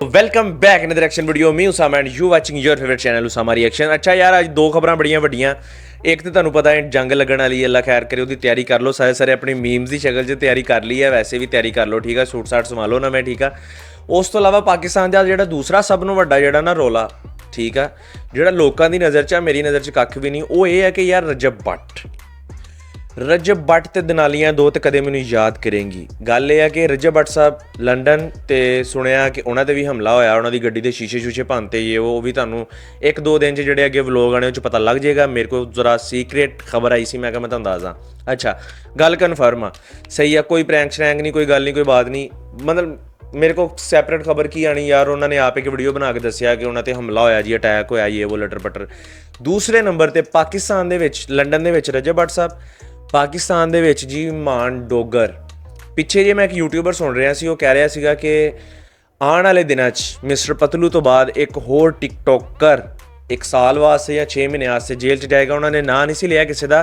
Welcome back in the reaction video me Usama and you watching your favourite channel Usama reaction. अच्छा यार अज दो खबरां बड़ियां वड्डियां। एक तो तुहानूं पता है जंग लगन वाली, अल्लाह खैर करे, उसकी तैयारी कर लो सारे अपनी मीम्स की शक्ल च तैयारी कर ली है, वैसे भी तैयारी कर लो, ठीक है, सूट साट संभालो ना मैं, ठीक है। उस तो इलावा पाकिस्तान का जो दूसरा सब नूं वड्डा जिहड़ा ना रौला, ठीक है, जिहड़ा लोकां दी नज़र च, मेरी नज़र च कख भी नहीं, वो ये है कि यार रजब बट ते दनालियां दो तो कदे मैनूं याद करेंगी। गल यह है कि रजब बट साहब लंडन ते सुनिया कि उन्होंने ते भी हमला होया, उन्होंने गड्डी दे शीशे शूशे भनते, ये वो भी तुहानूं एक दो दिन च जिहड़े अगे व्लॉग आने पता लग जाएगा। मेरे को जरा सीक्रेट खबर आई सी, मैं कहा मैं तुहानूं दसदा। अच्छा गल कन्फर्म आ, सही है, कोई प्रैंक श्रैंक नहीं, कोई गल नहीं, कोई बात नहीं, मतलब मेरे को सैपरेट खबर की आनी यार, उन्होंने आप एक वीडियो बना के दसिया कि उन्होंने हमला होया जी, अटैक होया, ये वो लटर पटर। दूसरे नंबर ते पाकिस्तान दे विच लंडन दे विच रजब बट साहब, पाकिस्तान दे विच जी मान डोगर। पिछे जे मैं एक यूट्यूबर सुन रहा सी, वो कह रहा सीगा कि आने वाले दिनों मिस्टर पतलू तो बाद एक होर टिकटॉकर 1 साल वास्ते या 6 महीने वास्ते जेल च जाएगा। उन्होंने ना नहीं सी लिया किसी का,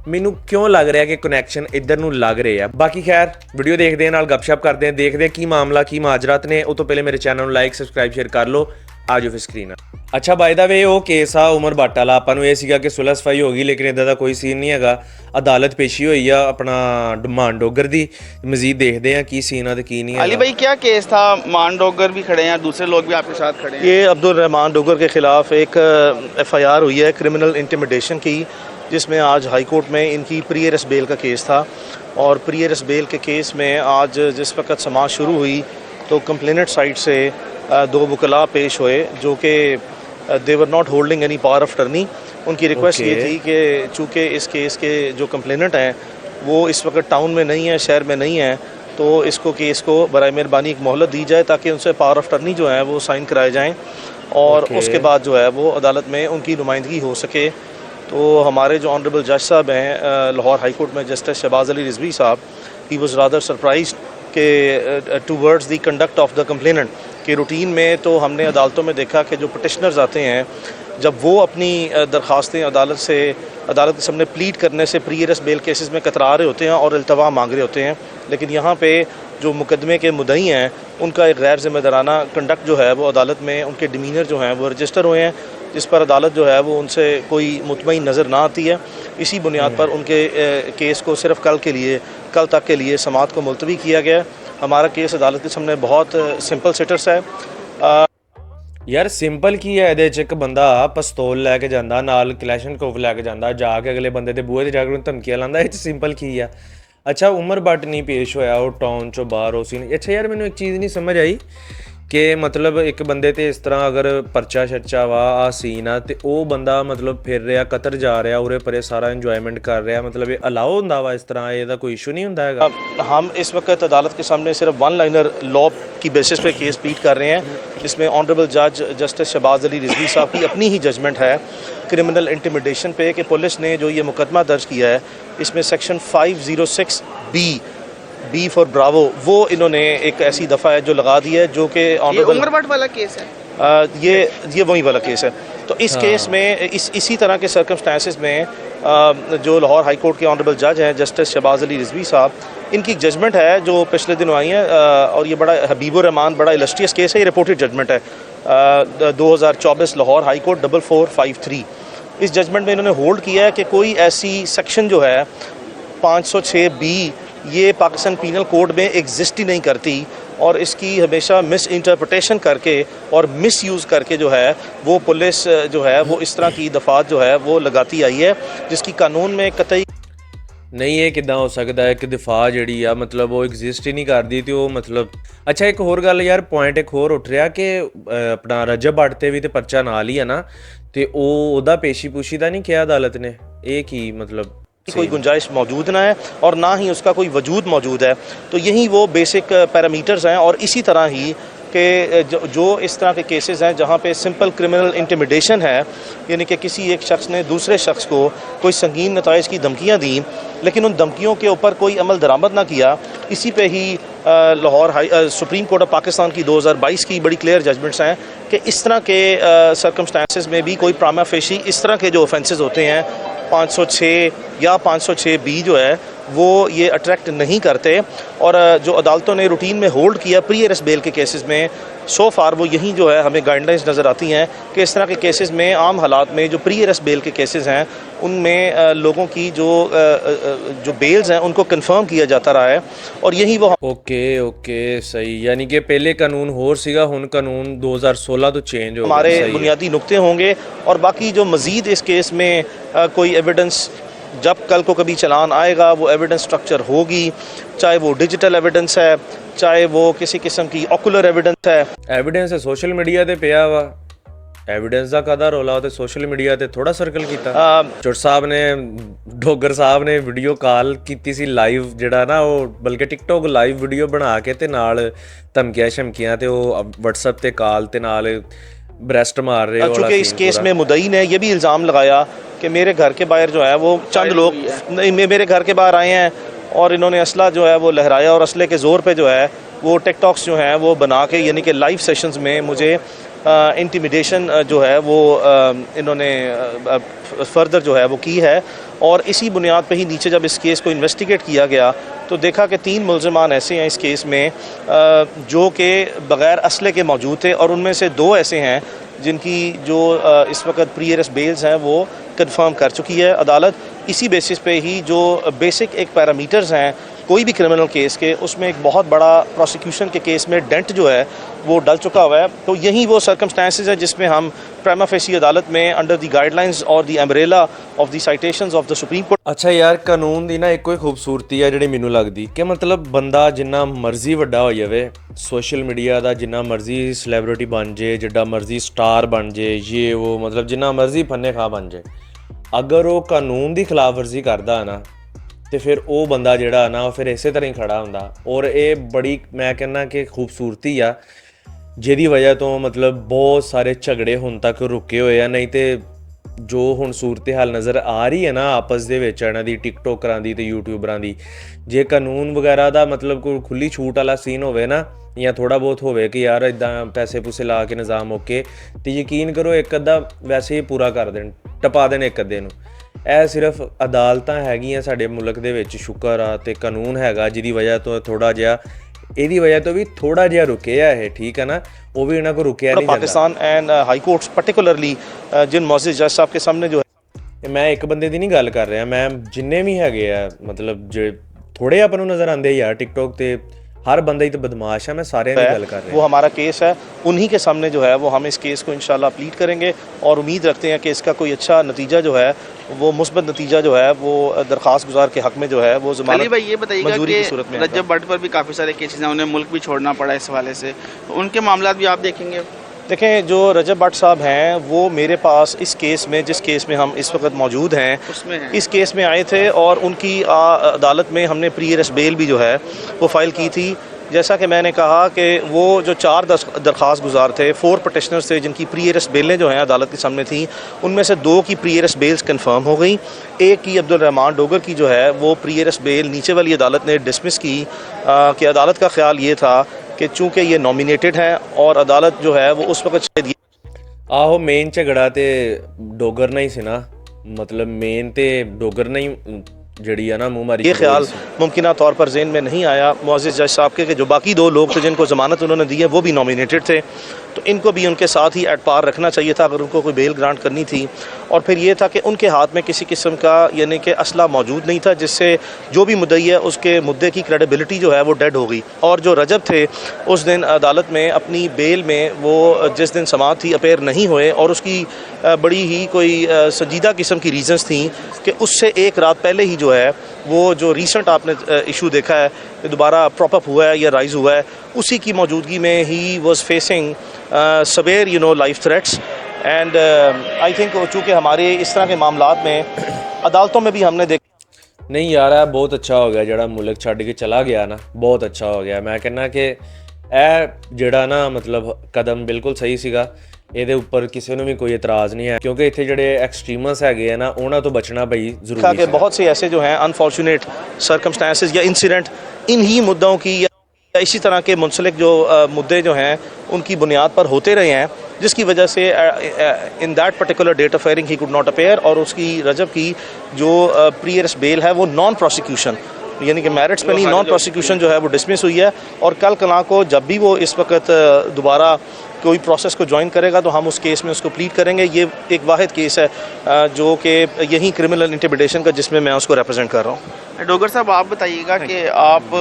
मैनू क्यों लग रहा कि कनैक्शन इधर नूं लग रहे हैं। बाकी खैर वीडियो देखते हैं, नाल गपशप करते हैं, देखते हैं की मामला की माजरात ने। उस तो पहले मेरे चैनल को लाइक सबसक्राइब शेयर कर लो, आ जाओ फिर स्क्रीन। अच्छा बाय द वे वो केस आ उमर भट्ट वाला, आपां नूं ये सीगा कि सुलह सफाई हो गई, लेकिन इदां दा कोई सीन नहीं हैगा। अदालत पेशी हुई आ अपना मान डोगर दी, मजीद देखते हैं की सीन आ ते की नहीं है। अली भाई क्या केस था? मान डोगर भी खड़े हैं, दूसरे लोग भी आपके साथ खड़े हैं। ये अब्दुल रहमान डोगर के ख़िलाफ़ एक FIR हुई है क्रिमिनल इंटिमिडेशन की, जिसमें आज हाई कोर्ट में इनकी प्री अरेस्ट बेल का केस था। और प्री अरेस्ट बेल के केस में आज जिस वक्त समाअत शुरू हुई तो कंप्लेनेंट साइड से 2 वकला पेश हुए जो कि they were not holding any power of attorney. उनकी रिक्वेस्ट ये थी कि चूँकि इस केस के जो कंप्लेनेंट हैं वो इस वक्त टाउन में नहीं है, शहर में नहीं है, तो इसको केस को बराए मेहरबानी एक मोहलत दी जाए ताकि उनसे पावर ऑफ अटर्नी जो है वो साइन कराए जाएँ और उसके बाद जो है वो अदालत में उनकी नुमाइंदगी हो सके। तो हमारे जो ऑनरेबल जज साहब हैं लाहौर हाई कोर्ट में, जस्टिस शहबाज अली रिजवी साहब, ही वाज रादर सरप्राइज्ड के towards the conduct of the complainant कि रूटीन में तो हमने अदालतों में देखा कि जो पटिशनर्स आते हैं जब वो अपनी दरख्वास्तें अदालत के सामने प्लीड करने से प्री अरेस्ट बेल केसेस में कतरा रहे होते हैं और इल्तवा मांग रहे होते हैं, लेकिन यहाँ पे जो मुकदमे के मुद्दई हैं उनका एक गैर जिम्मेदाराना कंडक्ट जो है वो अदालत में, उनके डिमीनर जो हैं वो रजिस्टर हुए हैं, जिस पर अदालत जो है वो उनसे कोई मुतमईन नज़र ना आती है। इसी बुनियाद पर उनके केस को सिर्फ कल तक के लिए समाअत को मुलतवी किया गया। हमारा केस अदालत के सामने बहुत सिंपल सिटर्स है। यार सिंपल की है, ਇਹਦੇ ਚ ਇੱਕ ਬੰਦਾ ਪਿਸਤੌਲ ਲੈ ਕੇ ਜਾਂਦਾ, ਨਾਲ ਕਲੈਸ਼ਨਕੋਵ ਲੈ ਕੇ ਜਾਂਦਾ, ਜਾ ਕੇ ਅਗਲੇ ਬੰਦੇ ਦੇ ਬੂਹੇ ਤੇ ਜਾ ਕੇ ਉਹਨੂੰ ਧਮਕੀਆਂ ਲਾਉਂਦਾ। ਇਹ ਚ ਸਿੰਪਲ ਕੀ ਆ? ਅੱਛਾ ਉਮਰ ਭੱਟ ਨਹੀਂ ਪੇਸ਼ ਹੋਇਆ, ਉਹ ਟਾਊਨ ਚੋਂ ਬਾਹਰ ਉਹ ਸੀ। ਅੱਛਾ ਯਾਰ ਮੈਨੂੰ ਇੱਕ ਚੀਜ਼ ਨਹੀਂ ਸਮਝ ਆਈ कि मतलब एक बंदे ते इस तरह अगर परचा शर्चा वा आ सीन आ ते वो बंदा मतलब फिर रहा, कतर जा रहा, उरे परे सारा इंजॉयमेंट कर रहा, मतलब ये अलाउ होंदा वा इस तरह? ये कोई इशू नहीं होंदा हैगा? हम इस वक्त अदालत के सामने सिर्फ वन लाइनर लॉ की बेसिस पे केस प्लीड कर रहे हैं, जिसमें ऑनरेबल जज जस्टिस शहबाज अली रिजवी साहब की अपनी ही जजमेंट है क्रिमिनल इंटिमिडेशन पे कि पुलिस ने जो ये मुकदमा दर्ज किया है इसमें सेक्शन 506B फॉर ब्रावो, वो इन्होंने एक ऐसी दफ़ा है जो लगा दी है जो कि उमर भट्ट वाला केस है। ये वही वाला केस है। तो इस केस में इसी तरह के सर्कमस्टांसेस में जो लाहौर हाई कोर्ट के ऑनरेबल जज हैं जस्टिस शहबाज अली रिजवी साहब, इनकी जजमेंट है जो पिछले दिनों आई है और ये बड़ा हबीबुर रहमान बड़ा इलस्ट्रियस केस है। ये रिपोर्टेड जजमेंट है 2024 लाहौर हाई कोर्ट 4453। इस जजमेंट में इन्होंने होल्ड किया है कि कोई ऐसी सेक्शन जो है 506B ये पाकिस्तान पीनल कोड में एग्जिस्ट ही नहीं करती और इसकी हमेशा मिस इंटरप्रटेशन करके और मिस यूज़ करके जो है वो पुलिस जो है वो इस तरह की दफ़ात जो है वो लगाती आई है, जिसकी कानून में कतई नहीं है। किदा हो सकता है कि दिफा जी आ मतलब वो एग्जिस्ट ही नहीं करती तो मतलब। अच्छा एक होर गल यार, पॉइंट एक होर उठ रहा कि अपना रजब भट्ट ते भी तो परचा नाल ही है ना, तो ओदा पेशी पूशी का नहीं किया अदालत ने? ये की मतलब कोई गुंजाइश मौजूद ना है और ना ही उसका कोई वजूद मौजूद है। तो यही वो बेसिक पैरामीटर्स हैं। और इसी तरह ही कि जो इस तरह के केसेस हैं जहाँ पे सिंपल क्रिमिनल इंटिमिडेशन है, यानी कि किसी एक शख्स ने दूसरे शख्स को कोई संगीन नताइज की धमकियाँ दी लेकिन उन धमकियों के ऊपर कोई अमल दरामद ना किया, इसी पे ही Lahore Supreme Court of Pakistan की 2022 की बड़ी क्लियर जजमेंट्स हैं कि इस तरह के सर्कमस्टांसेस में भी कोई प्रामा फेशी इस तरह के जो ऑफेंसेस होते हैं 506 या 506B जो है वो ये अट्रैक्ट नहीं करते। और जो अदालतों ने रूटीन में होल्ड किया प्री अरेस्ट बेल के केसेस में, सो फार वो यही जो है हमें गाइडलाइंस नज़र आती हैं कि इस तरह के केसेस में आम हालात में जो प्री अरेस्ट बेल के केसेस हैं उनमें लोगों की जो बेल्स हैं उनको कंफर्म किया जाता रहा है। और यही वो ओके सही, यानी कि पहले कानून होर सीगा, हुन कानून 2016 तो चेंज हो गया। हमारे सही है। बुनियादी नुक्ते होंगे। और बाकी जो मज़ीद इस केस में कोई एविडेंस जब कल को कभी चलान आएगा वो एविडेंस स्ट्रक्चर होगी, चाहे वो डिजिटल एविडेंस है, चाहे वो किसी किस्म की ऑकुलर एविडेंस है। एविडेंस सोशल मीडिया ते पिया वा, एविडेंस ਦਾ ਕਾਹਦਾ ਰੋਲਾ ਉਹ ਤੇ ਸੋਸ਼ਲ ਮੀਡੀਆ ਤੇ ਥੋੜਾ ਸਰਕਲ ਕੀਤਾ। ਚੁਰ ਸਾਹਿਬ ਨੇ, ਡੋਗਰ ਸਾਹਿਬ ਨੇ ਵੀਡੀਓ ਕਾਲ ਕੀਤੀ ਸੀ ਲਾਈਵ, ਜਿਹੜਾ ਨਾ ਉਹ ਬਲਕਿ ਟਿਕਟੋਕ ਲਾਈਵ ਵੀਡੀਓ ਬਣਾ ਕੇ ਤੇ ਨਾਲ ਧਮਕੀਆਂ ਸ਼ਮਕੀਆਂ ਤੇ ਉਹ WhatsApp ਤੇ ਕਾਲ ਤੇ ਨਾਲ ब्रेस्ट मार रहे हो। चूँकि इस केस में मुद्दई ने यह भी इल्ज़ाम लगाया कि मेरे घर के बाहर जो है वो चंद लोग मेरे घर के बाहर आए हैं और इन्होंने असला जो है वो लहराया और असले के ज़ोर पे जो है वो टिकटॉक्स जो हैं वो बना के, यानी कि लाइव सेशंस में मुझे इंटिमिडेशन जो है वो इन्होंने फर्दर जो है वो की है। और इसी बुनियाद पे ही नीचे जब इस केस को इन्वेस्टिगेट किया गया तो देखा कि 3 मुल्ज़िमान ऐसे हैं इस केस में जो कि बग़ैर असले के मौजूद थे, और उनमें से 2 ऐसे हैं जिनकी जो इस वक्त प्री अरेस्ट बेल्स हैं वो कंफर्म कर चुकी है अदालत। इसी बेसिस पे ही जो बेसिक एक पैरामीटर्स हैं कोई भी क्रिमिनल केस के, उसमें एक बहुत बड़ा प्रोसिक्यूशन के केस में डेंट जो है वो डल चुका हुआ है। तो यही वो सर्कमस्टांसेस है जिसमें हम प्राइमा फेसी अदालत में अंडर द गाइडलाइंस और the umbrella of the citations of the supreme court. ਅੱਛਾ ਯਾਰ, ਕਾਨੂੰਨ ਦੀ ਨਾ ਇੱਕੋ ਹੀ ਖੂਬਸੂਰਤੀ ਹੈ ਜਿਹੜੀ ਮੈਨੂੰ ਲੱਗਦੀ ਕਿ ਮਤਲਬ ਬੰਦਾ ਜਿੰਨਾ ਮਰਜ਼ੀ ਵੱਡਾ ਹੋ ਜਾਵੇ, ਸੋਸ਼ਲ ਮੀਡੀਆ ਦਾ ਜਿੰਨਾ ਮਰਜ਼ੀ ਸੈਲੀਬ੍ਰਿਟੀ ਬਣ ਜੇ, ਜਿੱਡਾ ਮਰਜ਼ੀ ਸਟਾਰ ਬਣ ਜੇ, ਇਹ ਉਹ ਮਤਲਬ ਜਿੰਨਾ ਮਰਜ਼ੀ ਫੰਨੇ ਖਾ ਬਣ ਜੇ, ਅਗਰ ਉਹ ਕਾਨੂੰਨ ਦੀ ਖਿਲਾਫਵਰਜ਼ੀ ਕਰਦਾ ਨਾ ਤੇ ਫਿਰ ਉਹ ਬੰਦਾ ਜਿਹੜਾ ਨਾ ਉਹ ਫਿਰ ਇਸੇ ਤਰ੍ਹਾਂ ਹੀ ਖੜਾ ਹੁੰਦਾ। ਔਰ ਇਹ ਬੜੀ ਮੈਂ ਕਹਿੰਦਾ ਕਿ ਖੂਬਸੂਰਤੀ ਆ ਜਿਹਦੀ ਵਜ੍ਹਾ ਤੋਂ ਮਤਲਬ ਬਹੁਤ ਸਾਰੇ ਝਗੜੇ ਹੁਣ ਤੱਕ ਰੁਕੇ ਹੋਏ ਆ। ਨਹੀਂ ਤੇ ਜੋ ਹੁਣ ਸੂਰਤ ਹਾਲ ਨਜ਼ਰ ਆ ਰਹੀ ਹੈ ਨਾ ਆਪਸ ਦੇ ਵਿੱਚ ਇਹਨਾਂ ਦੀ ਟਿਕਟੋਕਰਾਂ ਦੀ ਤੇ ਯੂਟਿਊਬਰਾਂ ਦੀ, ਜੇ ਕਾਨੂੰਨ ਵਗੈਰਾ ਦਾ ਮਤਲਬ ਕੋਈ ਖੁੱਲੀ ਛੂਟ ਵਾਲਾ ਸੀਨ ਹੋਵੇ ਨਾ, ਜਾਂ ਥੋੜਾ ਬਹੁਤ ਹੋਵੇ ਕਿ ਯਾਰ ਇਦਾਂ ਪੈਸੇ ਪੂਸੇ ਲਾ ਕੇ ਨਿਜ਼ਾਮ ਓਕੇ, ਤੇ ਯਕੀਨ ਕਰੋ ਇੱਕ ਅੱਧਾ ਵੈਸੇ ਹੀ ਪੂਰਾ ਕਰ ਦੇਣ, ਟਪਾ ਦੇਣ ਇੱਕ ਅੱਧੇ ਨੂੰ। ਇਹ ਸਿਰਫ ਅਦਾਲਤਾਂ ਹੈਗੀਆਂ ਸਾਡੇ ਮੁਲਕ ਦੇ ਵਿੱਚ, ਸ਼ੁਕਰ ਆ, ਤੇ ਕਾਨੂੰਨ ਹੈਗਾ ਜਿਹਦੀ ਵਜ੍ਹਾ ਤੋਂ ਥੋੜਾ ਜਿਹਾ, ਇਹਦੀ ਵਜ੍ਹਾ ਤੋਂ ਵੀ ਥੋੜਾ ਜਿਹਾ ਰੁਕਿਆ ਇਹ, ਠੀਕ ਹੈ ਨਾ, ਉਹ ਵੀ ਇਹਨਾਂ ਕੋ ਰੁਕਿਆ ਨਹੀਂ ਜਾਂਦਾ। Pakistan and high courts particularly जिन मोअज़्ज़िज़ जज साहब के सामने जो है, ਮੈਂ ਇੱਕ ਬੰਦੇ ਦੀ ਨਹੀਂ ਗੱਲ ਕਰ ਰਿਹਾ, ਮੈਂ ਜਿੰਨੇ ਵੀ ਹੈਗੇ ਆ ਮਤਲਬ ਜੇ ਥੋੜੇ ਆਪਾਂ ਨੂੰ ਨਜ਼ਰ ਆਉਂਦੇ ਯਾਰ ਟਿਕਟੋਕ ਤੇ, हर बंदा ही तो बदमाश है, मैं सारे की गल कर रहा हूं। वो हमारा केस है, उन्हीं के सामने जो है वो हम इस केस को इंशाल्लाह प्लीड करेंगे और उम्मीद रखते हैं कि इसका कोई अच्छा नतीजा जो है वो मुस्बत नतीजा जो है वो दरख्वास्त गुजार के हक में जो है वो अली भाई ये बताइएगा की सूरत में रजब भट्ट पर भी काफ़ी सारे केसेस हैं, उन्हें मुल्क भी छोड़ना पड़ा इस हवाले से, तो उनके मामला भी आप देखेंगे? देखें, जो रजब भट्ट साहब हैं वो मेरे पास इस केस में, जिस केस में हम इस वक्त मौजूद हैं, उसमें हैं। इस केस में आए थे और उनकी अदालत में हमने प्री अरेस्ट बेल भी जो है वो फ़ाइल की थी। जैसा कि मैंने कहा कि वो जो 4 दरख्वास्त गुजार थे, 4 पटिशनर्स थे जिनकी प्री अरेस्ट बेलें जो हैं अदालत के सामने थी, उनमें से 2 की प्री अरेस्ट बेल्स कन्फर्म हो गई। एक की अब्दुल रहमान डोगर की जो है वो प्री अरेस्ट बेल नीचे वाली अदालत ने डिसमिस की कि अदालत का ख्याल ये था कि चूँकि ये नॉमिनेटेड हैं और अदालत जो है वो उस वक्त शायद ਆਹੋ ਮੇਨ ਝਗੜਾ ਤੇ ਡੋਗਰ ਨਹੀਂ ਸੀ ਨਾ, ਮਤਲਬ ਮੇਨ ਤੇ ਡੋਗਰ ਨਹੀਂ जड़ी है ना मुँह मारी, ये ख्याल मुमकिन तौर पर ज़हन में नहीं आया मुअज़्ज़िज़ जज साहब के कि जो बाकी 2 लोग थे जिनको ज़मानत उन्होंने दी है वो भी नॉमिनेटेड थे, तो इनको भी उनके साथ ही एट पार रखना चाहिए था अगर उनको कोई बेल ग्रांट करनी थी। और फिर ये था कि उनके हाथ में किसी किस्म का यानी कि असला मौजूद नहीं था, जिससे जो भी मुद्दई है उसके मुद्दे की क्रेडिबिलिटी जो है वो डेड हो गई। और जो रजब थे उस दिन अदालत में अपनी बेल में वो जिस दिन समाअत थी अपेयर नहीं हुए, और उसकी बड़ी ही कोई संजीदा किस्म की रीज़न्स थी कि उससे एक रात पहले ही जो है वो जो रीसेंट आपने इशू देखा है कि दोबारा प्रॉपअप हुआ है या राइज़ हुआ है, उसी की मौजूदगी में he was facing severe life threats. And I think चूँकि हमारे इस तरह के मामलात में अदालतों में भी हमने देखा नहीं यार, है बहुत अच्छा हो गया ਜਿਹੜਾ ਮੁਲਕ ਛੱਡ ਕੇ ਚਲਾ ਗਿਆ ਨਾ, ਬਹੁਤ ਅੱਛਾ ਹੋ ਗਿਆ। ਮੈਂ ਕਹਿੰਦਾ ਕਿ ਇਹ ਜਿਹੜਾ ਨਾ ਮਤਲਬ ਕਦਮ ਬਿਲਕੁਲ ਸਹੀ ਸੀਗਾ, ਇਹਦੇ ਉੱਪਰ ਕਿਸੇ ਨੂੰ ਵੀ ਕੋਈ ਇਤਰਾਜ਼ नहीं है, क्योंकि ਇੱਥੇ ਜਿਹੜੇ ਐਕਸਟ੍ਰੀਮਸ ਹੈਗੇ ਆ ਨਾ ਉਹਨਾਂ ਤੋਂ ਬਚਣਾ ਬਈ ਜ਼ਰੂਰੀ ਹੈ। कि बहुत से ऐसे जो हैं अनफॉर्चुनेट सर्कमस्टांसेस या इंसिडेंट इन्हीं मुद्दों की या इसी तरह के मुंसलिक जो मुद्दे जो हैं उनकी बुनियाद पर होते रहे हैं, जिसकी वजह से in that particular date of hearing he could not appear, और उसकी रजब की जो प्री अरेस्ट बेल है वो नॉन प्रोसिक्यूशन यानी कि मेरिट्स पे नहीं, नॉन प्रोसिक्यूशन जो है वो डिसमिस हुई है। और कल कला को जब भी वो इस वक्त दोबारा कोई प्रोसेस को ज्वाइन करेगा तो हम उस केस में उसको प्लीड करेंगे। ये एक वाहिद केस है जो कि यही क्रिमिनल इंटिमिडेशन का जिसमें मैं उसको रिप्रेजेंट कर रहा हूँ। डोगर साहब, आप बताइएगा कि आप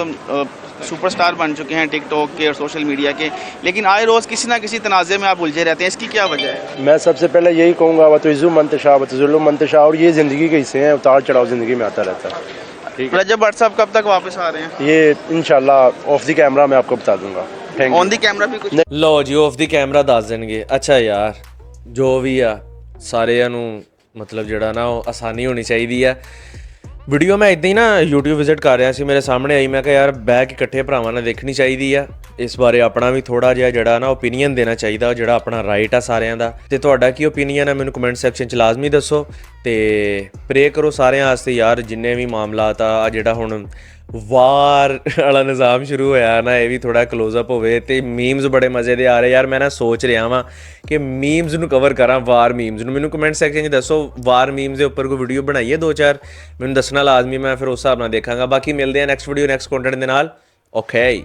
सुपरस्टार बन चुके हैं टिकटॉक के और सोशल मीडिया के, लेकिन आए रोज़ किसी ना किसी तनाज़े में आप उलझे रहते हैं, इसकी क्या वजह है? मैं सबसे पहले यही कहूँगा वतुइज़्ज़ु मंतशा वतुज़ुल्लु मंतशा, और ये ज़िंदगी के हिस्से हैं, उतार चढ़ाव ज़िंदगी में आता रहता है। ठीक है, रजब भट्ट साहब कब तक वापस आ रहे हैं? ये इंशाल्लाह ऑफ द कैमरा मैं आपको बता दूंगा। Thank you. On the camera भी कुछ? ਲਓ ਜੀ ਆਫ ਦੀ ਕੈਮਰਾ ਦੱਸ ਦੇਣਗੇ। ਅੱਛਾ ਯਾਰ, ਜੋ ਵੀ ਆ ਸਾਰਿਆਂ ਨੂੰ ਮਤਲਬ ਜਿਹੜਾ ਨਾ ਉਹ ਆਸਾਨੀ ਹੋਣੀ ਚਾਹੀਦੀ ਆ। ਵੀਡੀਓ ਮੈਂ ਇਦਾਂ ਹੀ ਨਾ YouTube ਵਿਜ਼ਿਟ ਕਰ ਰਿਹਾ ਸੀ, ਮੇਰੇ ਸਾਹਮਣੇ ਆਈ, ਮੈਂ ਕਿਹਾ ਯਾਰ ਬਹਿ ਕੇ ਇਕੱਠੇ ਭਰਾਵਾਂ ਨਾਲ ਦੇਖਣੀ ਚਾਹੀਦੀ ਆ। ਇਸ ਬਾਰੇ ਆਪਣਾ ਵੀ ਥੋੜਾ ਜਿਹਾ ਜਿਹੜਾ ਨਾ ਓਪੀਨੀਅਨ ਦੇਣਾ ਚਾਹੀਦਾ, ਜਿਹੜਾ ਆਪਣਾ ਰਾਈਟ ਆ ਸਾਰਿਆਂ ਦਾ। ਤੇ ਤੁਹਾਡਾ ਕੀ ਓਪੀਨੀਅਨ ਹੈ ਮੈਨੂੰ ਕਮੈਂਟ ਸੈਕਸ਼ਨ 'ਚ ਲਾਜ਼ਮੀ ਦੱਸੋ। ਤੇ ਪ੍ਰੇ ਕਰੋ ਸਾਰਿਆਂ ਵਾਸਤੇ ਯਾਰ, ਜਿੰਨੇ ਵੀ ਮਾਮਲਾਤ ਆ ਜਿਹੜਾ ਹੁਣ ਵਾਰ ਵਾਲਾ ਨਿਜ਼ਾਮ ਸ਼ੁਰੂ ਹੋਇਆ ਨਾ, ਇਹ ਵੀ ਥੋੜਾ ਕਲੋਜ਼ਅਪ ਹੋਵੇ। ਤੇ ਮੀਮਸ ਬੜੇ ਮਜ਼ੇ ਦੇ ਆ ਰਹੇ ਯਾਰ। ਮੈਂ ਨਾ ਸੋਚ ਰਿਹਾ ਵਾਂ ਕਿ ਮੀਮਸ ਨੂੰ ਕਵਰ ਕਰਾਂ, ਵਾਰ ਮੀਮਸ ਨੂੰ। ਮੈਨੂੰ ਕਮੈਂਟ ਸੈਕਸ਼ਨ 'ਚ ਦੱਸੋ, ਵਾਰ ਮੀਮਸ ਦੇ ਉੱਪਰ ਕੋਈ ਵੀਡੀਓ ਬਣਾਈਏ 2-4, ਮੈਨੂੰ ਦੱਸਣਾ ਲਾਜ਼ਮੀ, ਮੈਂ ਫਿਰ ਉਸ ਹਿਸਾਬ ਨਾਲ ਦੇਖਾਂਗਾ। ਬਾਕੀ ਮਿਲਦੇ ਆ ਨੈਕਸਟ ਵੀਡੀਓ ਨੈਕਸਟ ਕੰਟੈਂਟ ਦੇ ਨਾਲ। ਓਕੇ।